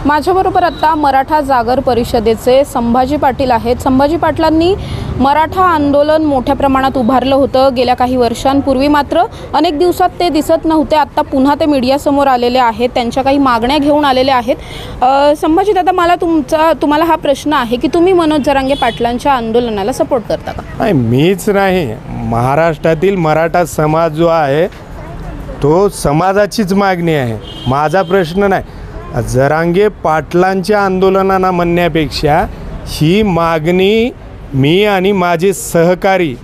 माझ्याबरोबर आता मराठा जागर परिषदेचे संभाजी पाटील आहेत। संभाजी पाटलांनी मराठा आंदोलन मोठ्या प्रमाणात उभारलं होतं गेल्या काही वर्षांपूर्वी, मात्र अनेक दिवसात ते दिसत नव्हते। आता पुन्हा ते मीडिया समोर आलेले आहेत, त्यांच्या काही मागण्या घेऊन आलेले आहेत। संभाजी दादा, मला तुम्हाला हा प्रश्न आहे की तुम्ही मनोज जरांगे पाटलांच्या आंदोलनाला सपोर्ट करता का? नाही, मीच नाही, महाराष्ट्रातील मराठा समाज जो आहे तो समाजाचीच मागणी आहे, माझा प्रश्न नाही। जरांगे पाटलांच्या आंदोलनाला म्हणण्यापेक्षा ही मागणी मी आणि माझे सहकारी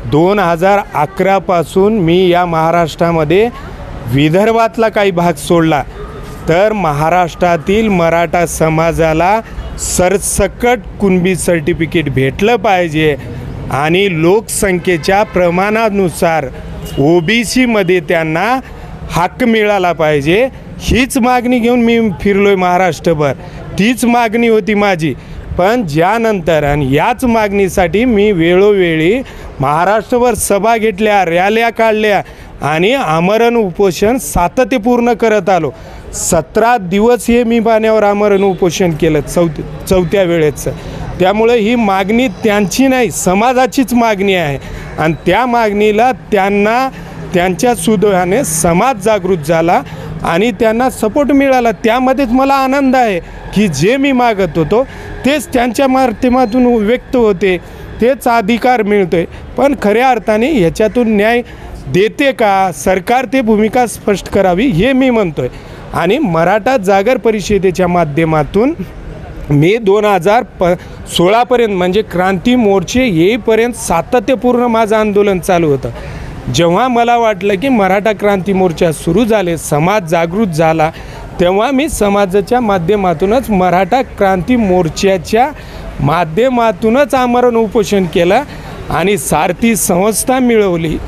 2011 पासून मी या महाराष्ट्रामध्ये विदर्भातला काही भाग सोडला तर महाराष्ट्रातील मराठा समाजाला सरसकट कुणबी सर्टिफिकेट भेटलं पाहिजे आणि लोकसंख्येच्या प्रमाणानुसार OBC मध्ये त्यांना हक्क मिळाला पाहिजे, हीच मागणी घेऊन मी फिरलोय महाराष्ट्रभर। तीच मागणी होती माझी, पण ज्यानंतर आणि याच मागणीसाठी मी वेळोवेळी महाराष्ट्रभर सभा घेतल्या, रॅल्या काढल्या आणि आमरण उपोषण सातत्यपूर्ण करत आलो। 17 दिवस हे मी पाण्यावर आमरण उपोषण केलं चौथ्या वेळेचं। त्यामुळे ही मागणी त्यांची नाही, समाजाचीच मागणी आहे आणि त्या मागणीला त्यांच्या सुदैवाने समाज जागृत झाला आणि त्यांना सपोर्ट मिळाला। त्यामध्येच मला आनंद आहे की जे मी मागत होतो तेच त्यांच्या माध्यमातून व्यक्त होते, तेच अधिकार मिळतोय। पण खऱ्या अर्थाने ह्याच्यातून न्याय देते का सरकार, ते भूमिका स्पष्ट करावी हे मी म्हणतोय। आणि मराठा जागर परिषदेच्या माध्यमातून मी 2016पर्यंत म्हणजे क्रांती मोर्चे येईपर्यंत सातत्यपूर्ण माझं आंदोलन चालू होतं। जेव्हा मला वाटलं की मराठा क्रांती मोर्चा सुरू झाले, समाज जागृत झाला, तेव्हा मी समाजाच्या माध्यमातूनच मराठा क्रांती मोर्चाच्या माध्यमातूनच आमरण उपोषण केलं आणि सारथी संस्था मिळवली,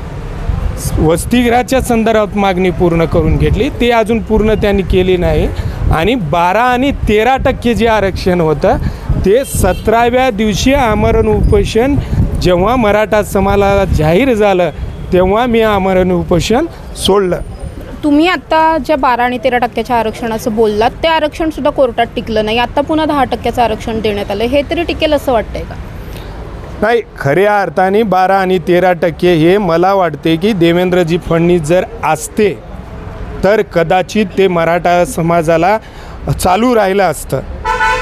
वसतिगृहाच्या संदर्भात मागणी पूर्ण करून घेतली, ते अजून पूर्ण त्यांनी केली नाही। आणि 12 आणि 13% जे आरक्षण होतं ते 17व्या दिवशी आमरण उपोषण जेव्हा मराठा समाजाला जाहीर झालं तेव्हा मी आमरण उपोषण सोडलं। तुम्ही आता ज्या 12 आणि 13% आरक्षणाचं बोललात ते आरक्षणसुद्धा कोर्टात टिकलं नाही, आता पुन्हा 10% आरक्षण देण्यात आलं, हे तरी टिकेल असं वाटतंय का? नाही, खऱ्या अर्थाने 12 आणि 13% हे मला वाटते की देवेंद्रजी फडणवीस जर असते तर कदाचित ते मराठा समाजाला चालू राहिलं असतं।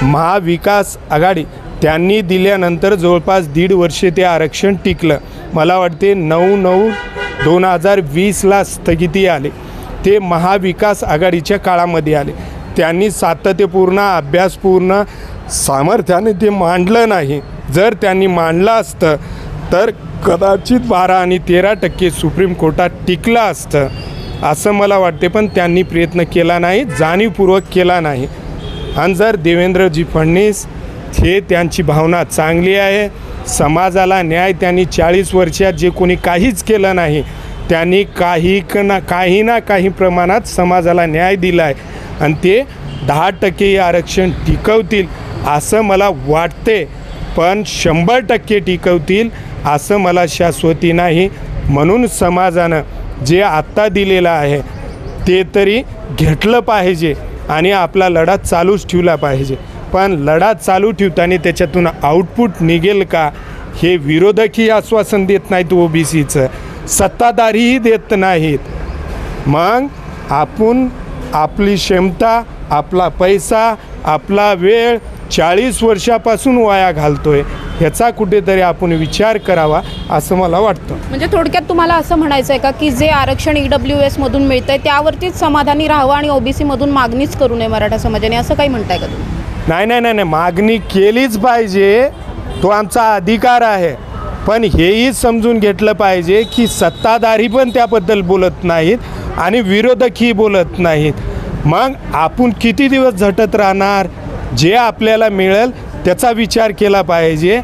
महाविकास आघाडी त्यांनी दिल्यानंतर जवळपास 1.5 वर्षे ते आरक्षण टिकलं। मला वाटते 9/9/2020ला स्थगिती आले, ते महाविकास आघाडीच्या काळामध्ये आले। त्यांनी सातत्यपूर्ण अभ्यासपूर्ण सामर्थ्याने ते मांडलं नाही। जर त्यांनी मांडलं असतं तर कदाचित 12 आणि 13% सुप्रीम कोर्टात टिकलं असतं असं मला वाटते, पण त्यांनी प्रयत्न केला नाही, जाणीवपूर्वक केला नाही। आणि जर देवेंद्रजी फडणवीस हे त्यांची भावना चांगली आहे, समाजाला न्याय त्यांनी 40 वर्षात जे कोणी काहीच केलं नाही त्यांनी काही ना काही प्रमाणात समाजाला न्याय दिला आहे आणि ते 10% आरक्षण टिकवतील असं मला वाटते, पण 100% टिकवतील असं मला शाश्वती नाही। म्हणून समाजानं जे आत्ता दिलेलं आहे ते तरी घेतलं पाहिजे आणि आपला लढा चालूच ठेवला पाहिजे। पण लढा चालू ठेवताना त्याच्यातून आउटपुट निघेल का हे विरोधकही आश्वासन देत नाहीत, OBCचं सत्ताधारीही देत नाहीत। मग आपण आपली क्षमता, आपला पैसा, आपला वेळ 40 वर्षापासून वाया घालतोय, ह्याचा कुठेतरी आपण विचार करावा असं मला वाटतं। म्हणजे थोडक्यात तुम्हाला असं म्हणायचं आहे का की जे आरक्षण EWS मधून मिळतंय त्यावरतीच समाधानी राहावं आणि OBC मधून मागणीच करू नये मराठा समाजाने, असं काही म्हणताय का तुम्ही? नाही, मागणी केलीच पाहिजे, तो आमचा अधिकार आहे, पण हेही समजून घेतलं पाहिजे की सत्ताधारी पण त्याबद्दल बोलत नाहीत आणि विरोधकही बोलत नाहीत। मग आपण किती दिवस झटत राहणार? जे आपल्याला मिळेल त्याचा विचार केला पाहिजे।